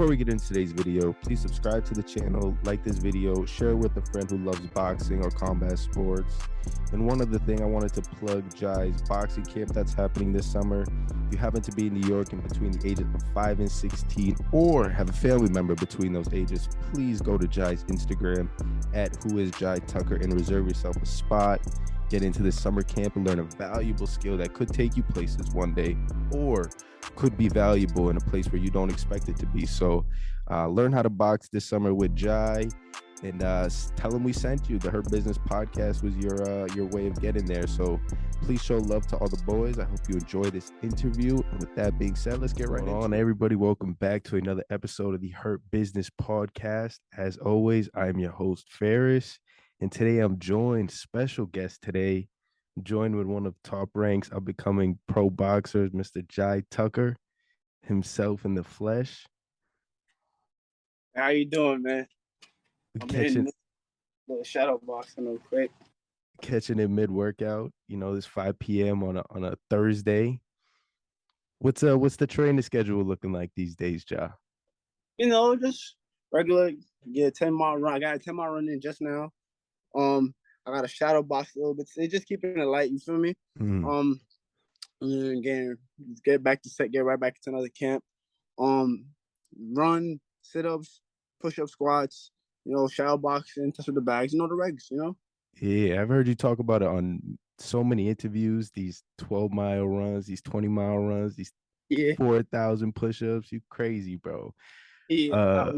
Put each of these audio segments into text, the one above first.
Before we get into today's video, please subscribe to the channel, like this video, share it with a friend who loves boxing or combat sports. And one other thing, I wanted to plug Jahi's boxing camp that's happening this summer. If you happen to be in New York and between the ages of 5 and 16 or have a family member between those ages, please go to Jahi's Instagram at Jahi Tucker and reserve yourself a spot. Get into this summer camp and learn a valuable skill that could take you places one day or could be valuable in a place where you don't expect it to be. So learn how to box this summer with Jahi, and tell them we sent you. The Her Business podcast was your way of getting there. So please show love to all the boys. I hope you enjoy this interview. And with that being said, let's get right on. Everybody, welcome back to another episode of the Her Business podcast. As always, I'm your host, Ferris. And today I'm joined, special guest today, joined with one of the top ranks of becoming pro boxers, Mr. Jahi Tucker, himself in the flesh. How you doing, man? I'm Catching the shadow boxing real quick. Catching it mid-workout, this 5 p.m. on a Thursday. What's the training schedule looking like these days, Ja? Just regular, get a 10-mile run. I got a 10-mile run in just now. I got a shadow box a little bit. So just keeping it light, you feel me? And again, get right back to another camp. Run, sit-ups, push-up squats, shadow boxing, touch with the bags, the regs, Yeah, I've heard you talk about it on so many interviews, these 12-mile runs, these 20-mile runs, these 4,000 push-ups. You crazy, bro. Yeah.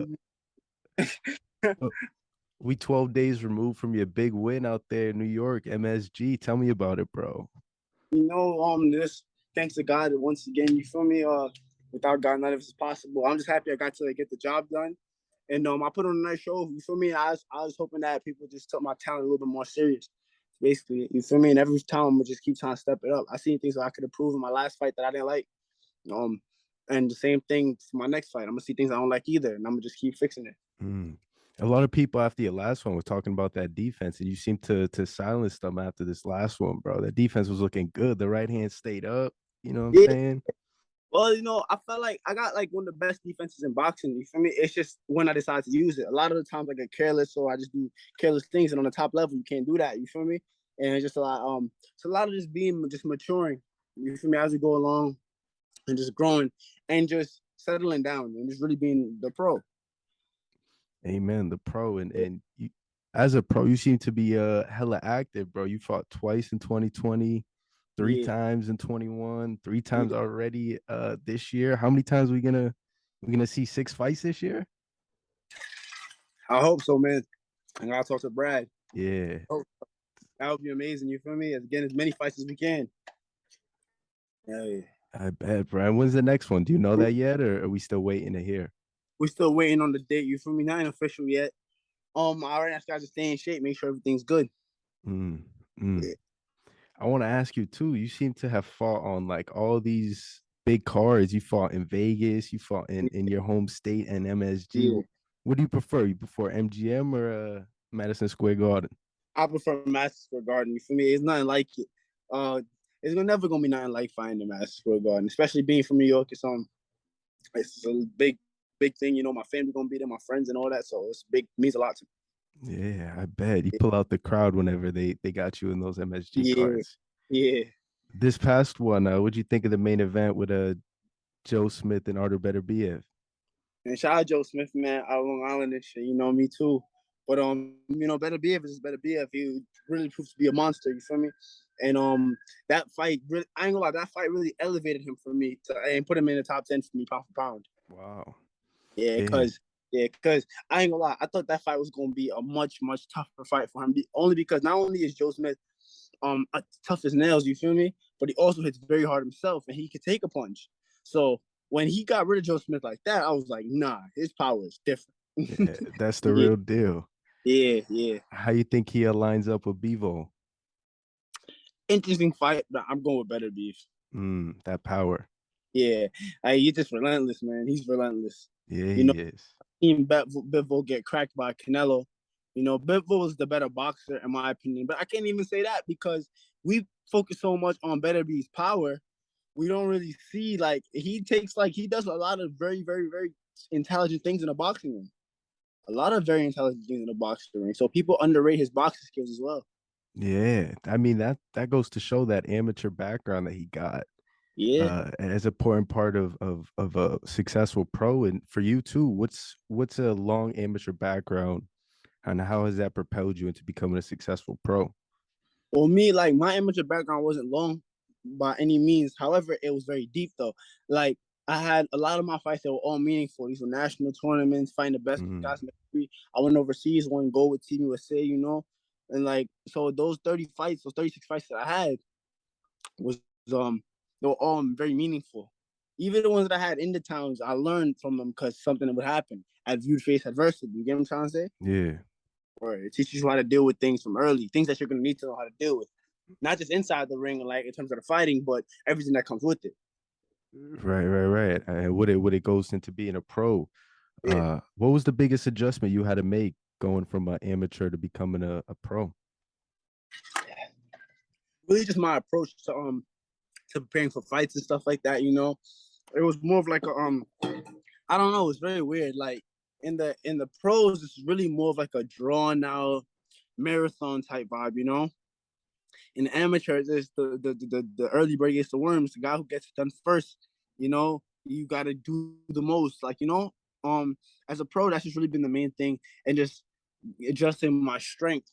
We 12 days removed from your big win out there in New York, MSG. Tell me about it, bro. This thanks to God once again, you feel me? Without God, none of this is possible. I'm just happy I got to get the job done. And I put on a nice show, you feel me? I was hoping that people just took my talent a little bit more serious, basically. You feel me? And every time I'm gonna just keep trying to step it up. I seen things that I could improve in my last fight that I didn't like. And the same thing for my next fight. I'm gonna see things I don't like either, and I'm gonna just keep fixing it. A lot of people after your last one were talking about that defense, and you seemed to silence them after this last one, bro. That defense was looking good. The right hand stayed up. You know what I'm saying? Well, I felt like I got one of the best defenses in boxing. You feel me? It's just when I decide to use it. A lot of the times I get careless, or I just do careless things, and on the top level you can't do that. You feel me? And it's just a lot. It's a lot of just maturing. You feel me? As we go along, and just growing, and just settling down, and just really being the pro. Amen. The pro. And you, as a pro, you seem to be hella active, bro. You fought twice in 2020, three times in 21, 3 times already this year. How many times we gonna see 6 fights this year? I hope so, man. And I'll talk to Brad. Yeah. That would be amazing. You feel me? As many fights as we can. Yeah. I bet, Brian. When's the next one? Do you know that yet, or are we still waiting to hear? We're still waiting on the date. You feel me? Not official yet. I already asked guys to stay in shape, make sure everything's good. Yeah. I want to ask you too. You seem to have fought on all these big cards. You fought in Vegas. You fought in your home state and MSG. Yeah. What do you prefer? You prefer MGM or Madison Square Garden? I prefer Madison Square Garden. You feel me? It's nothing like it. It's never gonna be nothing like fighting in Madison Square Garden, especially being from New York. It's a big thing. My family gonna be there, my friends and all that. So it's big, means a lot to me. Yeah, I bet. You pull out the crowd whenever they got you in those MSG cards. Yeah. This past one, what'd you think of the main event with Joe Smith and Beterbiev? And shout out Joe Smith, man, out of Long Island and shit. Me too. But Beterbiev is Beterbiev. He really proves to be a monster. You feel me? And that fight, really, I ain't gonna lie, that fight really elevated him for me and put him in the top 10 for me, pound for pound. Wow. Yeah, because I ain't gonna lie, I thought that fight was gonna be a much, much tougher fight for him. Only because not only is Joe Smith tough as nails, you feel me, but he also hits very hard himself, and he could take a punch. So when he got rid of Joe Smith like that, I was like, nah, his power is different. Yeah, that's the real deal. Yeah. How you think he lines up with Bevo? Interesting fight, but I'm going with Beterbiev. That power. Yeah, he's just relentless, man. He's relentless. Yeah, he is. Seen Bevo get cracked by Canelo. Bevo is the better boxer in my opinion, but I can't even say that because we focus so much on Beterbiev's power. We don't really see he does a lot of very, very, very intelligent things in a boxing ring. A lot of very intelligent things in a boxing ring. So people underrate his boxing skills as well. Yeah, I mean that goes to show that amateur background that he got Yeah. as an important part of a successful pro. And for you too, what's a long amateur background and how has that propelled you into becoming a successful pro? Well, me, like my amateur background wasn't long by any means. However, it was very deep though. Like I had a lot of my fights that were all meaningful. These were national tournaments, fighting the best Mm, guys in the country. I went overseas, won gold with Team USA, you know. And like so those 30 fights, those 36 fights that I had was they were all very meaningful. Even the ones that I had in the towns, I learned from them because something would happen. I viewed face adversity. You get what I'm trying to say? yeah. Or it teaches you how to deal with things from early, things that you're gonna need to know how to deal with. Not just inside the ring, like in terms of the fighting, but everything that comes with it. Right. And what it goes into being a pro. Yeah. What was the biggest adjustment you had to make going from an amateur to becoming a pro? Really just my approach to preparing for fights and stuff like that, you know. It was more of like a I don't know, it's very weird. Like in the pros, it's really more of like a drawn out marathon type vibe, you know. In the amateurs, it's the early bird gets the worms, the guy who gets it done first, you know, you gotta do the most. Like, you know, as a pro, that's just really been the main thing, and just adjusting my strength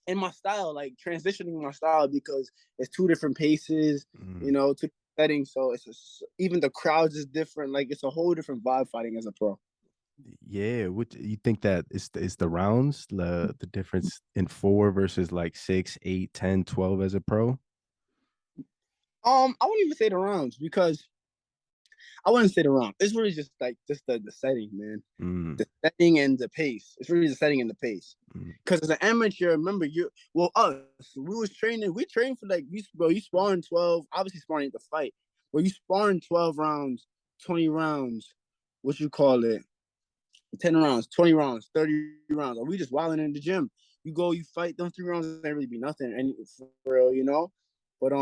and my style, like transitioning my style because it's two different paces, you Mm, know, two settings. So it's just, even the crowds is different. Like it's a whole different vibe fighting as a pro. yeah, what you think that is the rounds, the difference in four versus like 6, 8, 10, 12 as a pro? I wouldn't even say the rounds because I wouldn't say the round. It's really just like just the setting, man. Mm, The setting and the pace. It's really the setting and the pace. mm, Because as an amateur, remember you well us, we was training, we trained for like you sparring 12, obviously sparring the fight. Where you sparring 12 rounds, 20 rounds, what you call it, 10 rounds, 20 rounds, 30 rounds. Or we just wilding in the gym. You go, you fight, them 3 rounds ain't really be nothing and for real, you know? But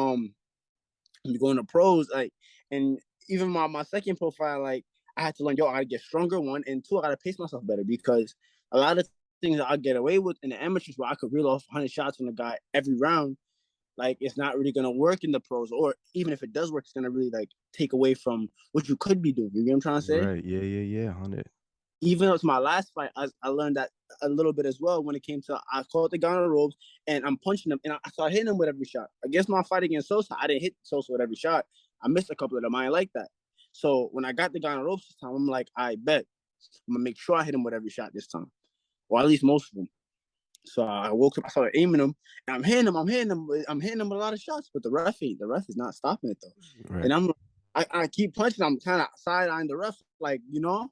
you go into pros, like, and even my second profile, like, I had to learn, yo, I gotta get stronger, one, and two, I gotta pace myself better because a lot of things that I get away with in the amateurs where I could reel off 100 shots from a guy every round, like, it's not really gonna work in the pros, or even if it does work, it's gonna really like take away from what you could be doing. You get what I'm trying to say? right. Yeah. 100. Even with my last fight, I learned that a little bit as well when it came to I caught the guy on the ropes and I'm punching him and I started hitting him with every shot. Against my fight against Sosa, I didn't hit Sosa with every shot. I missed a couple of them. I ain't like that. So when I got the guy on the ropes this time, I'm like, I bet I'm gonna make sure I hit him with every shot this time, or at least most of them. So I woke up, I started aiming him, and I'm hitting him with a lot of shots, but the ref is not stopping it though. Right. And I keep punching, I'm kind of side eyeing the ref, like, you know,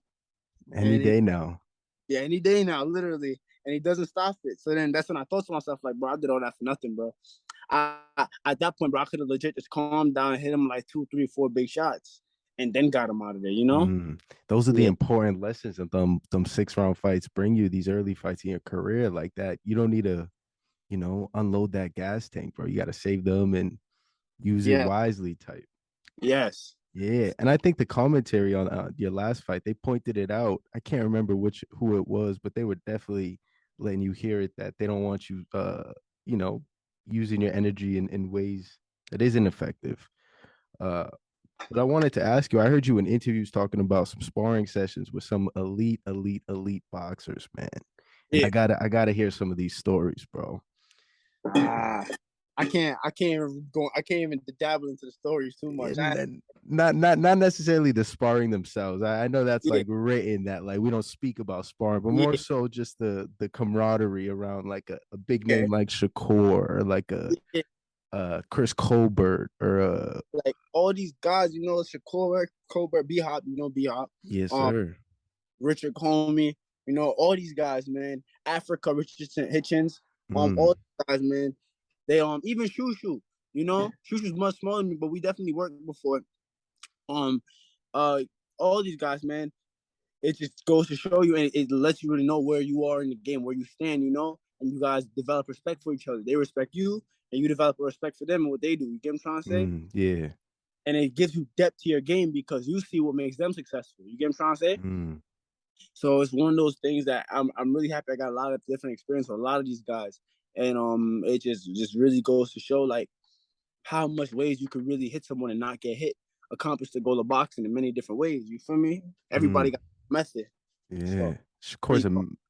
Any and day now. yeah, any day now, literally. And he doesn't stop it. So then that's when I thought to myself, like, bro, I did all that for nothing, bro. At that point, bro, I could have legit just calmed down and hit him like 2, 3, 4 big shots and then got him out of there, you know? Mm. Those are the Yeah. important lessons of them 6 round fights bring you these early fights in your career like that. You don't need to, unload that gas tank, bro. You got to save them and use it Yeah. wisely type. Yes. Yeah, and I think the commentary on your last fight, they pointed it out. I can't remember who it was, but they were definitely letting you hear it that they don't want you, you know, using your energy in ways that isn't effective. Uh, but I wanted to ask you. I heard you in interviews talking about some sparring sessions with some elite boxers, man. And I Yeah. gotta hear some of these stories, bro. Ah, I can't even dabble into the stories too much. And not necessarily the sparring themselves. I know that's Yeah, like written that like we don't speak about sparring, but more yeah, so just the camaraderie around like a big yeah, name like Shakur or like a yeah. Chris Colbert or a Like all these guys, you know, Shakur, Colbert, B Hop, you know, B Hop, yes um, sir. Richard Comey, you know, all these guys, man. Africa Richardson Hitchens, all Mm, these guys, man. They even Shushu, you know, Shushu's much smaller than me, but we definitely worked before. Um, uh, all these guys, man. It just goes to show you, and it lets you really know where you are in the game, where you stand, you know, and you guys develop respect for each other. They respect you, and you develop a respect for them and what they do. You get what I'm trying to say? yeah. and it gives you depth to your game because you see what makes them successful. You get what I'm trying to say? Mm. So it's one of those things that I'm really happy I got a lot of different experience with a lot of these guys, and it just really goes to show like how much ways you could really hit someone and not get hit, accomplish the goal of boxing in many different ways. You feel me? Everybody Mm. got a method. Yeah. So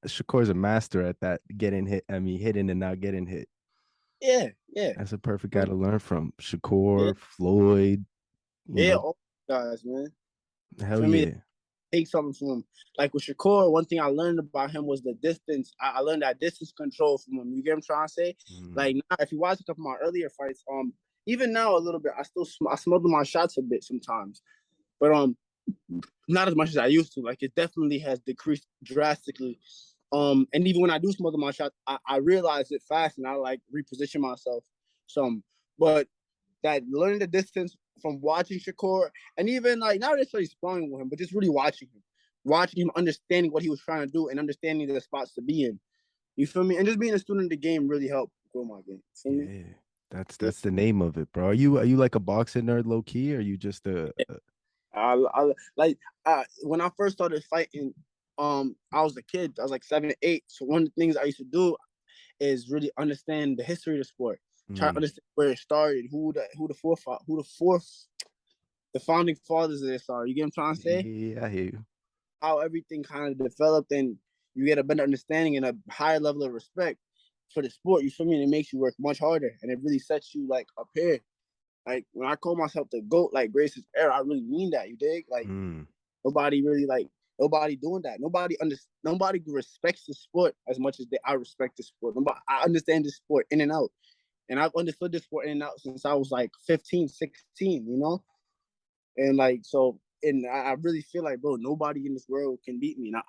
Shakur's a master at that, getting hit. I mean, hitting and not getting hit. yeah, yeah, That's a perfect guy to learn from. yeah, Shakur, Floyd, you yeah. know, All guys, man. hell For me, yeah. take something from him. Like with Shakur, one thing I learned about him was the distance. I learned that distance control from him. You get what I'm trying to say? Mm. Like now, if you watch a couple of my earlier fights, even now a little bit, I smother my shots a bit sometimes, but not as much as I used to. Like it definitely has decreased drastically. And even when I do smother my shots, I realize it fast and I like reposition myself some. But that learning the distance from watching Shakur and even like not necessarily sparring with him, but just really watching him, understanding what he was trying to do and understanding the spots to be in. You feel me? And just being a student of the game really helped grow my game. You feel me? Yeah. That's Yeah. that's the name of it, bro. Are you like a boxing nerd low key, or are you just a I like when I first started fighting, I was a kid. I was like 7, 8. So one of the things I used to do is really understand the history of the sport. Try to mm. understand where it started, the founding fathers of this are. You get what I'm trying to say? Yeah, I hear you. How everything kind of developed, and you get a better understanding and a higher level of respect for the sport. You feel me? And it makes you work much harder, and it really sets you like up here. Like when I call myself the GOAT, like Grace's era, I really mean that. You dig? Like Mm. nobody really nobody doing that. Nobody respects the sport as much as I respect the sport. I understand the sport in and out. And I've understood this sport in and out since I was like 15, 16, you know? And like so and I really feel like, bro, nobody in this world can beat me. And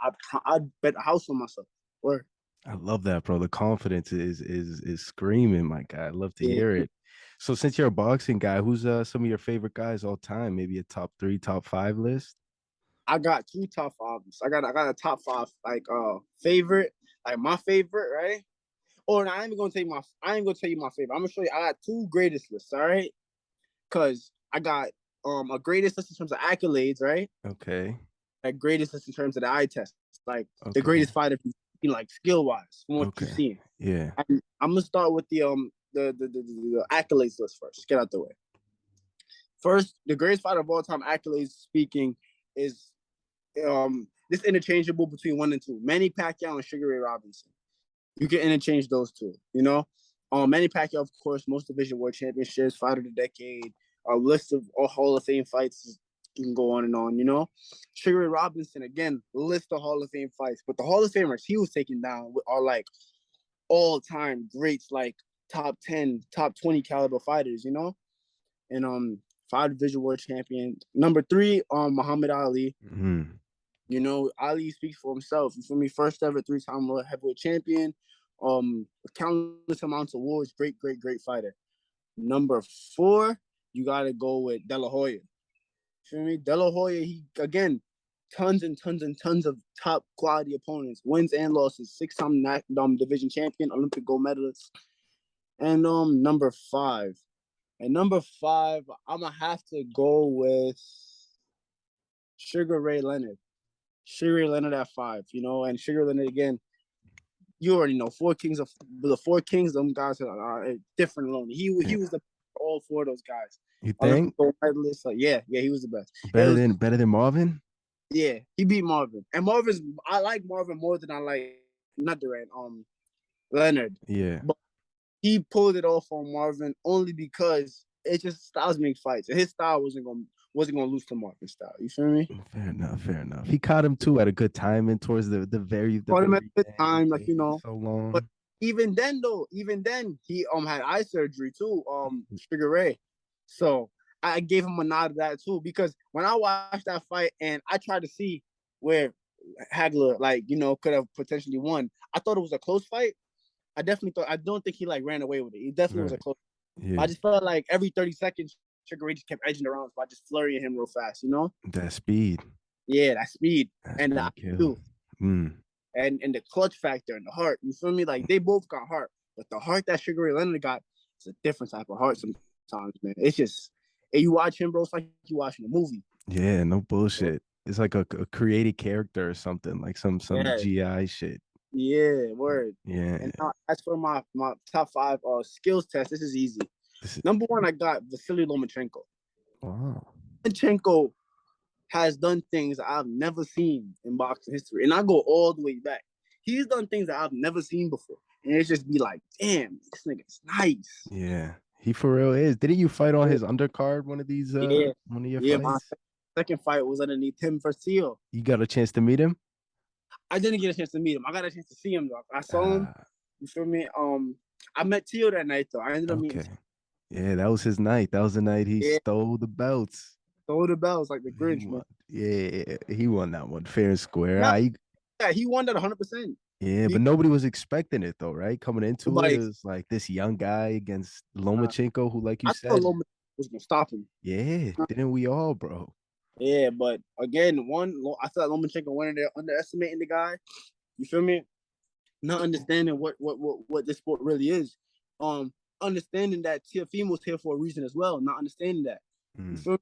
I'd bet a house on myself. Or I love that, bro. The confidence is screaming, my guy. I love to yeah. hear it. So since you're a boxing guy, who's some of your favorite guys all time? Maybe a top 3, top 5 list? I got two top fives. I got a top five favorite, like my favorite, right? Or no, I ain't gonna tell you my favorite. I'm gonna show you I got two greatest lists, all right? Cause I got a greatest list in terms of accolades, right? Okay. A greatest list in terms of the eye test, like the Okay. greatest fighter, like skill wise, from what you've Okay. seen. Yeah. I'm gonna start with the accolades list first. Just get out the way. First, the greatest fighter of all time, accolades speaking, is this interchangeable between 1 and 2. Manny Pacquiao and Sugar Ray Robinson. You can interchange those two, you know? Manny Pacquiao, of course, most division world championships, fighter of the decade, a list of all Hall of Fame fights. You can go on, you know? Sugar Ray Robinson, again, list of Hall of Fame fights. But the Hall of Famers he was taking down are like all-time greats, like top 10, top 20 caliber fighters, you know? And 5 division world champion. Number 3, Muhammad Ali. Mm. You know, Ali speaks for himself. You feel me? First ever 3-time world heavyweight champion. Countless amounts of awards. Great, great, great fighter. Number 4, you gotta go with De La Hoya. You feel me? De La Hoya, he again, tons and tons and tons of top quality opponents, wins and losses. 6-time division champion, Olympic gold medalist. And number 5. And number 5, I'm gonna have to go with Sugar Ray Leonard. Sugar Leonard at 5, you know, and Sugar Leonard again. You already know 4 Kings of the 4 Kings. Them guys are different alone. He Yeah. was the all 4 of those guys. You Olympic think gold medalist. Like, yeah, he was the best. It better was than Marvin? yeah. He beat Marvin, and I like Marvin more than I like not Durant. Leonard, Yeah. but he pulled it off on Marvin only because it just styles make fights, and his style wasn't gonna lose to Marvin's style. You feel me? Fair enough. Fair enough. He caught him too at a good time and towards the Caught him at very the end. time, like He you waited know. so But long. even then, he had eye surgery too. Sugar Ray, so I gave him a nod to that too because when I watched that fight and I tried to see where Hagler could have potentially won, I thought it was a close fight. I don't think he ran away with it. He definitely was a Right. close. Yeah. I just felt like every 30 seconds, Sugar Ray just kept edging around by just flurrying him real fast. You know? That speed. Yeah, that speed That and the speed kill. IQ Mm. and the clutch factor and the heart. You feel me? Like they both got heart, but the heart that Sugar Ray Leonard got is a different type of heart sometimes, man. It's just And you watch him, bro, it's like you watching a movie. Yeah, no bullshit. It's like a created character or something, like some Yeah, GI shit. yeah, word. Yeah. And now, as for my top five skills test, this is easy. This is, Number one, I got Vasily Lomachenko. wow. Lomachenko has done things I've never seen in boxing history, and I go all the way back. He's done things that I've never seen before, and it's just be like, damn, this nigga's nice. Yeah. He for real is. Didn't you fight on Yeah, his undercard yeah, one of your yeah. My fights? second fight was underneath him versus Teal. You got a chance to meet him? I didn't get a chance to meet him. I got a chance to see him though. I saw him. Ah, You feel me? I met Teal that night though. I ended up meeting okay. Teal. Yeah, that was his night. That was the night he Yeah, stole the belts. stole the bells like the He Grinch, man. won. Yeah, he won that one fair and square. Nah, yeah, he won that 100%. Yeah, but Because nobody was expecting it though, right? Coming into it, nobody, it was like this young guy against uh, Lomachenko, who, like you I thought said, Loman was gonna stop him. yeah, didn't we all, bro? Yeah, but again, I feel like Lomachenko went in there underestimating the guy. You feel me? Not understanding what this sport really is. Understanding that Teofimo's here for a reason as well. Not understanding that. You Mm, feel me?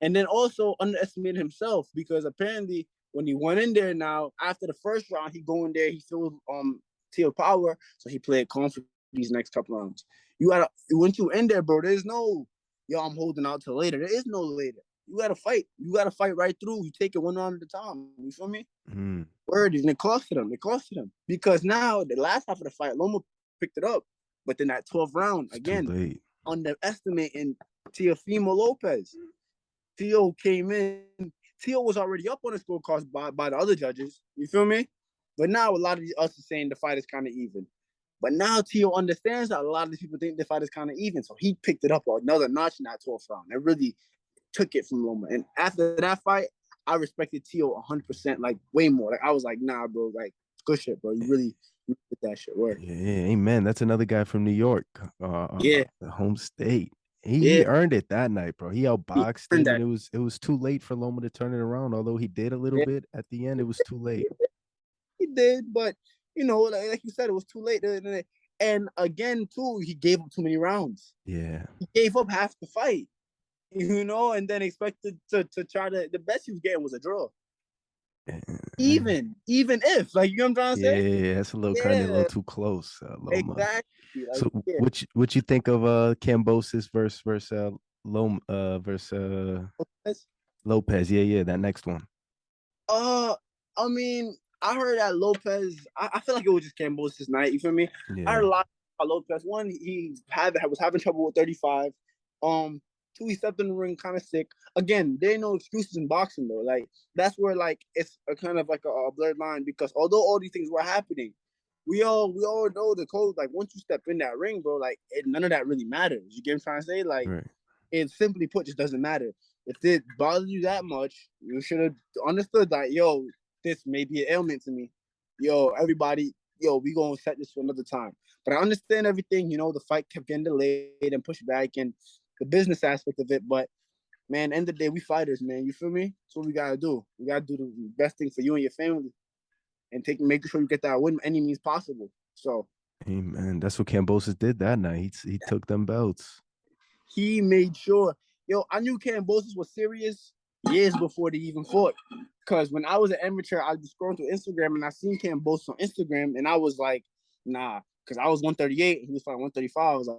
And then also underestimating himself because apparently when he went in there now after the first round, he go in there, he feels Teo power, so he played calm for these next couple rounds. You gotta once you in there, bro. There's no yo, I'm holding out till later. There is no later. You gotta fight. You gotta fight right through. You take it one round at a time. You feel me? mm, Word, and it costed him. It costed him because now the last half of the fight, Loma picked it up, but then that 12th round it's too again, late. underestimating Teofimo Lopez. Teo came in. Teo was already up on the scorecards by the other judges. You feel me? But now a lot of us are saying the fight is kind of even. But now Teo understands that a lot of these people think the fight is kind of even. So he picked it up another notch in that 12th round. It really took it from Loma. And after that fight, I respected Teo 100%, like way more. Like I was like, nah, bro, like good shit, bro. You did that shit. Word. Yeah, amen. That's another guy from New York, Yeah, the home state. He yeah. earned it that night, bro. He He outboxed earned him, and that. it was too late for Loma to turn it around. Although he did a little Yeah, bit at the end, it was too late. he did, but like you said, it was too late. And again, too, he gave up too many rounds. Yeah, He gave up half the fight, and then expected to try to. The best he was getting was a draw. Even if, like, you know what I'm trying to say? yeah, that's a little kind of a little Yeah, too close, Loma. exactly. Like, So yeah. what you think of Cambosis versus Loma versus Lopez? Yeah, yeah, that next one. Uh, I mean, I heard that Lopez. I feel like it was just Cambosis' night. You feel me? I heard Yeah, a lot about Lopez. One, was having trouble with 35. Two, he stepped in the ring kind of sick. Again, there ain't no excuses in boxing though. Like that's where like it's a kind of like a blurred line because although all these things were happening, we all know the code. Like once you step in that ring, bro, like none of that really matters. You get what I'm trying to say? Like right. it simply put just doesn't matter. If it bothers you that much, you should have understood that, yo, this may be an ailment to me. Yo, everybody, yo, we gonna set this for another time. But I understand everything, the fight kept getting delayed and pushed back and the business aspect of it. But man, end of the day, we fighters, man. You feel me? That's what we gotta do. We gotta do the best thing for you and your family and making sure you get that win any means possible. So Amen. That's what Cambosis did that night. He took them belts. he made sure. Yo, I knew Cambosis was serious years before they even fought. Because when I was an amateur, I'd be scrolling through Instagram and I seen Cambosis on Instagram and I was like, nah, because I was 138 and he was fighting 135. I was like,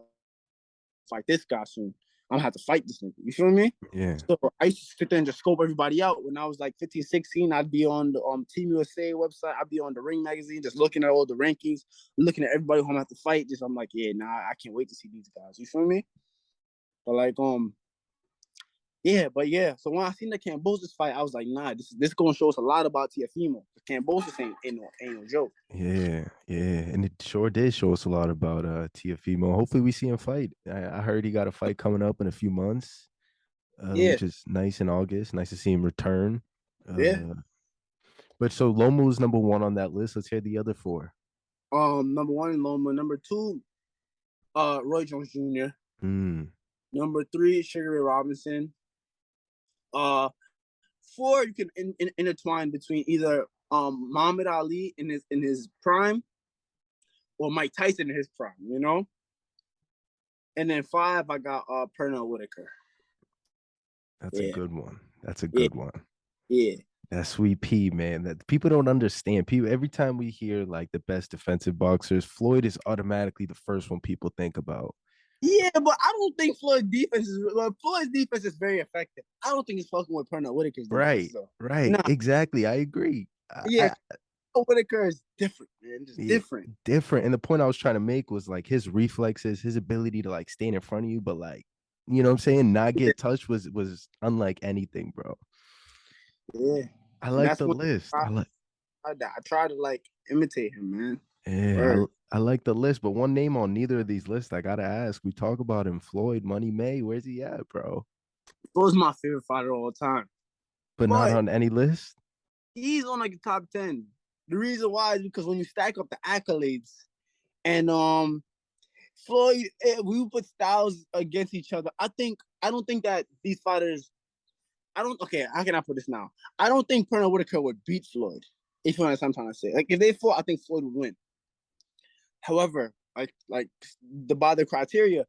fight this guy soon. I'm gonna have to fight this nigga. You feel me? Yeah. So I used to sit there and just scope everybody out. When I was like 15, 16, I'd be on the Team USA website. I'd be on the Ring magazine, just looking at all the rankings, looking at everybody who I'm gonna have to fight. Just I'm like, yeah, nah, I can't wait to see these guys. You feel me? But like, yeah, but yeah. So when I seen the Cambosis fight, I was like, nah, this gonna show us a lot about Teofimo. Cambosis ain't no joke. Yeah, yeah, and it sure did show us a lot about Tiafimo. Hopefully, we see him fight. I heard he got a fight coming up in a few months, Yeah, which is nice in August. Nice to see him return. yeah. But so Loma was number one on that list. Let's hear the other four. Number one, Loma. Number two, Roy Jones Jr. Hmm. Number three, Sugar Ray Robinson. Uh, four, you can intertwine between either Muhammad Ali in his prime or Mike Tyson in his prime. And then five, I got Pernell Whitaker. That's a Yeah, good one. That's a yeah, good one. yeah. That Sweet Pea, man. That people don't understand. People every time we hear like the best defensive boxers, Floyd is automatically the first one people think about. Yeah, but I don't think Floyd's defense is very effective. I don't think he's fucking with Pernell Whitaker's defense Right, though. right. No, Exactly. I agree. yeah, Whitaker is different, man. Just Yeah, different. different. And the point I was trying to make was like his reflexes, his ability to like stand in front of you, but like, you know what I'm saying, not Yeah, get touched was unlike anything, bro. yeah. I And like that's the when list. I try to like imitate him, man. Yeah, Word. I like the list, but one name on neither of these lists I gotta ask. We talk about him, Floyd, Money May. Where's he at, bro? Floyd's my favorite fighter of all time. But not But on any list. he's on like the top 10. The reason why is because when you stack up the accolades and Floyd, we put styles against each other. I don't think that these fighters. I don't. Okay, how can I put this now? I don't think Pernell Whitaker would beat Floyd. If you understand what I'm trying to say, like if they fought, I think Floyd would win. However, like by the criteria,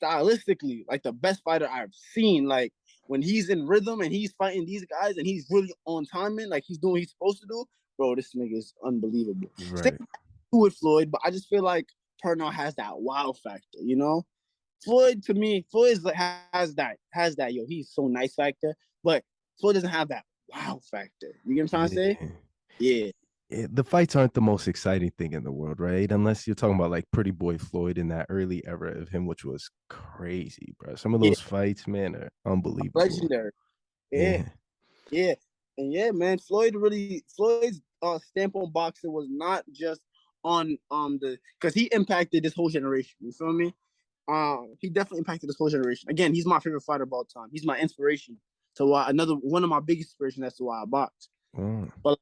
stylistically, like the best fighter I've seen, like when he's in rhythm and he's fighting these guys and he's really on timing, like he's doing what he's supposed to do, bro. This nigga is unbelievable. Stay Right. with Floyd, but I just feel like Pernell has that wow factor, you know. Floyd to me, Floyd is like, has that yo. He's so nice factor, but Floyd doesn't have that wow factor. You get what I'm trying to say? Yeah. Yeah, The fights aren't the most exciting thing in the world, right? Unless you're talking about like Pretty Boy Floyd in that early era of him, which was crazy, bro. Some of yeah, those fights, man, are unbelievable. legendary. Yeah, Yeah. yeah, and yeah, man. Floyd's stamp on boxing was not just on the because he impacted this whole generation. You feel me? He definitely impacted this whole generation. Again, he's my favorite fighter of all time. He's my inspiration to why another one of my biggest inspirations as to why I box. Oh, But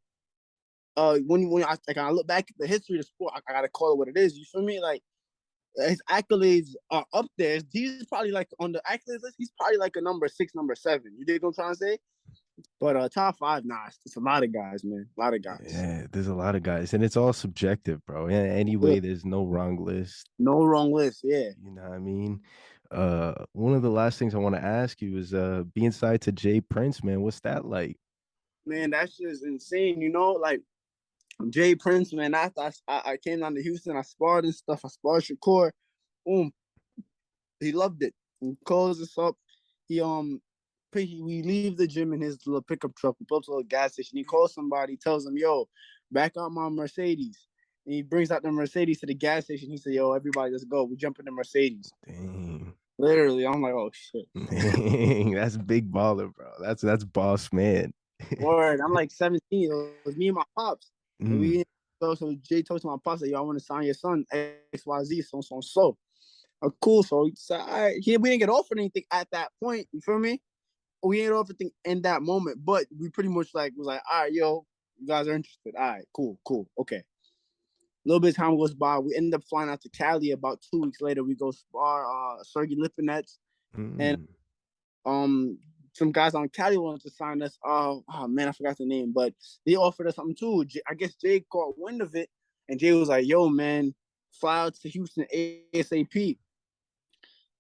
when I look back at the history of the sport, I gotta call it what it is. You feel me? Like his accolades are up there. He's probably like on the accolades list. He's probably like a number 6, number 7. You dig what I'm trying to say? But top 5, nah, it's a lot of guys, man. A lot of guys. yeah, there's a lot of guys, and it's all subjective, bro. Yeah, anyway, there's no wrong list. No wrong list. Yeah, You know what I mean? One of the last things I want to ask you is being side to Jay Prince, man. What's that like? man, that's just insane. You know, like Jay Prince, man. After I came down to Houston, I sparred and stuff. I sparred Shakur. Boom, he loved it. He calls us up. He we leave the gym in his little pickup truck. We pull up to a little gas station. He calls somebody, tells him, "Yo, back out my Mercedes." And he brings out the Mercedes to the gas station. He said, "Yo, everybody, let's go." We jump in the Mercedes. Dang. Literally, I'm like, "Oh shit." Dang, that's big baller, bro. That's boss man. Word. I'm like 17. It was me and my pops. And Mm, we so Jay told to my pops that, "Yo, I want to sign your son XYZ so." Cool. So he said, all right. We didn't get offered anything at that point. You feel me? We ain't offered anything in that moment, but we pretty much like was like, all right, yo, you guys are interested. All right, cool, okay. A little bit of time goes by. We end up flying out to Cali. About 2 weeks later, we go spar Sergey Lipinets and mm. um some guys on Cali wanted to sign us. Oh man, I forgot the name, but they offered us something too. I guess Jay caught wind of it, and Jay was like, "Yo, man, fly out to Houston ASAP."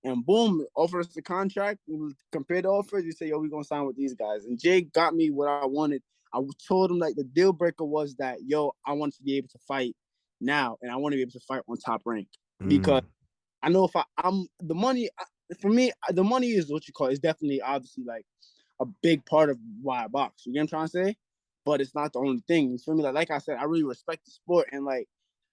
And boom, offered us the contract. We compared the offers. We say, "Yo, we're gonna sign with these guys." And Jay got me what I wanted. I told him like the deal breaker was that, yo, I want to be able to fight now, and I want to be able to fight on top rank because Mm, I know if I'm the money for me, the money is what you call it. It's definitely obviously like a big part of why I box. You get what I'm trying to say? But it's not the only thing. You feel me? Like I said, I really respect the sport and like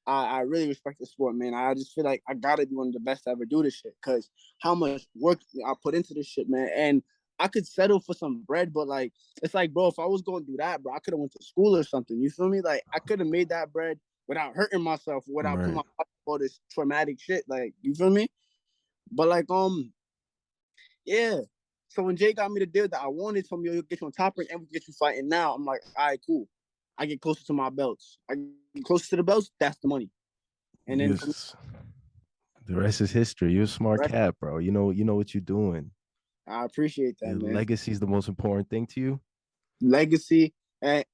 I really respect the sport, man. I just feel like I gotta be one of the best to ever do this shit because how much work I put into this shit, man. And I could settle for some bread, but like it's like, bro, if I was going to do that, bro, I could have went to school or something. You feel me? Like I could have made that bread without hurting myself, without putting right. my all this traumatic shit. Like you feel me? But like yeah. So when Jay got me the deal that I wanted from you, he'll get you on top rank and we get you fighting now. I'm like, all right, cool. I get closer to my belts. I get closer to the belts. That's the money. And then from Yes. The rest is history. You're a smart right, cat, bro. You know what you're doing. I appreciate that, Your man. legacy is the most important thing to you, Legacy,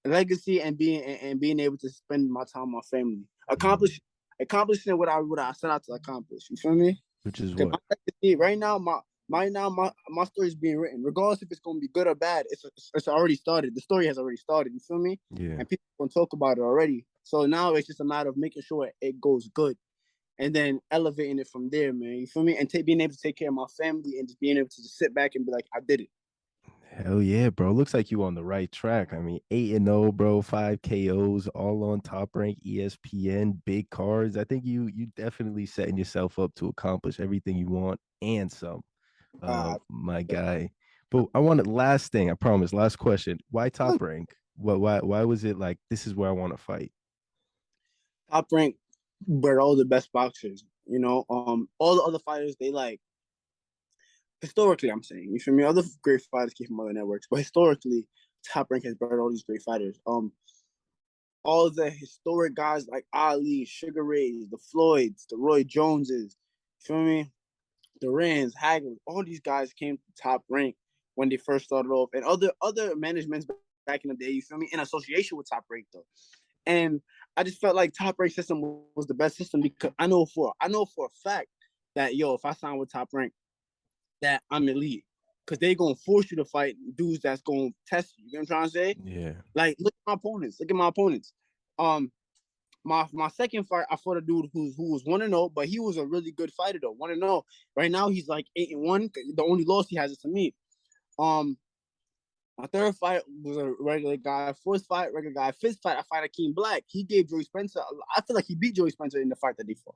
legacy, and being able to spend my time with my family, accomplishing what I set out to accomplish. You feel me? which is Because what. my legacy right now, right now, my story is being written. Regardless if it's gonna be good or bad, it's already started. The story has already started. You feel me? Yeah. And people gonna talk about it already. So now it's just a matter of making sure it goes good, and then elevating it from there, man. You feel me? And being able to take care of my family and just being able to just sit back and be like, I did it. Hell yeah, bro. Looks like you on the right track. I mean, 8-0, bro, 5 KOs, all on Top Rank, ESPN, big cards. I think you definitely setting yourself up to accomplish everything you want and some, Uh, my guy. But I wanted last thing, I promise, last question. Why Top Rank? Why was it like this is where I want to fight? Top Rank, where all the best boxers. You know, all the other fighters they like historically. I'm saying you feel me. Other great fighters came from other networks, but historically, Top Rank has brought all these great fighters. All the historic guys like Ali, Sugar Rays, the Floyds, the Roy Joneses, you feel me? The Rands, Hagler, all these guys came to Top Rank when they first started off, and other managements back in the day, you feel me, in association with Top Rank though. And I just felt like Top Rank system was the best system because I know for a fact that if I sign with Top Rank, that I'm elite. Cause they gonna force you to fight dudes that's gonna test you. You know what I'm trying to say? Yeah. Like, look at my opponents. Look at my opponents. My second fight, I fought a dude who was 1-0, but he was a really good fighter though. 1-0. Right now he's like 8-1. The only loss he has is to me. Um, my third fight was a regular guy. Fourth fight, regular guy. Fifth fight, I fight Akeem Black. He gave Joey Spencer. I feel like he beat Joey Spencer in the fight that they fought.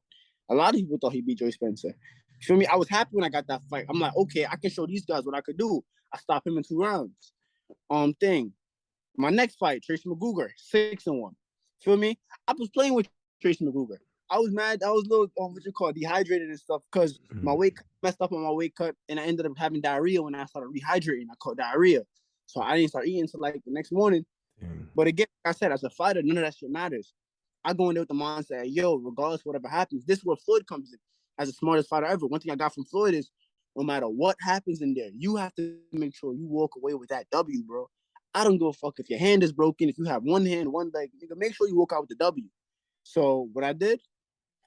A lot of people thought he beat Joey Spencer. You feel me? I was happy when I got that fight. I'm like, okay, I can show these guys what I could do. I stopped him in 2 rounds. Thing. My next fight, Tracy McGruger, 6-1. Feel me? I was playing with Tracy McGruger. I was mad. I was a little, dehydrated and stuff because my weight messed up on my weight cut, and I ended up having diarrhea when I started rehydrating. I caught diarrhea. So I didn't start eating until like the next morning. But again, like I said, as a fighter, none of that shit matters. I go in there with the mindset, regardless of whatever happens, this is where Floyd comes in as the smartest fighter ever. One thing I got from Floyd is no matter what happens in there, you have to make sure you walk away with that W, bro. I don't give a fuck if your hand is broken, if you have one hand, one leg, nigga, make sure you walk out with the W. So what I did,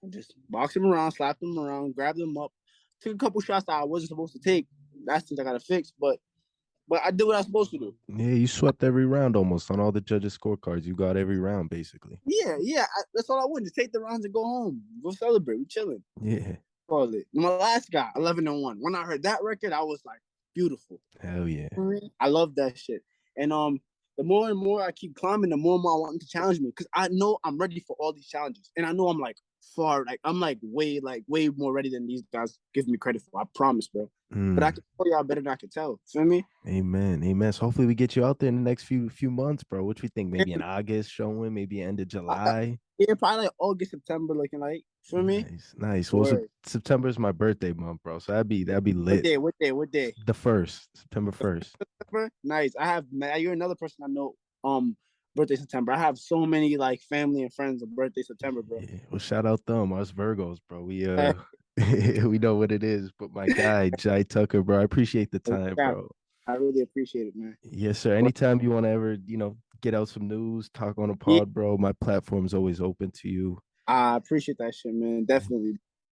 I just boxed him around, slapped him around, grabbed him up, took a couple shots that I wasn't supposed to take. That's things I gotta fix, but I did what I was supposed to do. Yeah, you swept every round almost on all the judges' scorecards. You got every round basically. Yeah. That's all I wanted. Just take the rounds and go home. Go celebrate. We chilling. Yeah. Call it. My last guy, 11-1. When I heard that record, I was like, beautiful. Hell yeah. I love that shit. And the more and more I keep climbing, the more and more I want him to challenge me because I know I'm ready for all these challenges, and I know I'm like I'm like way more ready than these guys give me credit for. I promise, bro. But I can tell y'all better than I can tell. Feel me? Amen. So hopefully we get you out there in the next few months, bro. What we think? Maybe in August showing, maybe end of July. Yeah, probably like August, September, looking like. Feel me? Nice. Well, September is my birthday month, bro. So that'd be lit. What day? The 1st, September 1st. September? Nice. You're another person I know. Birthday September. I have so many like family and friends of birthday September, bro. Yeah. Well, shout out them, us Virgos, bro. We we know what it is. But my guy, Jahi Tucker, bro, I appreciate the time, bro. I really appreciate it, man. Yes, sir. Anytime you want to ever, get out some news, talk on a pod, bro, my platform's always open to you. I appreciate that shit, man. Definitely.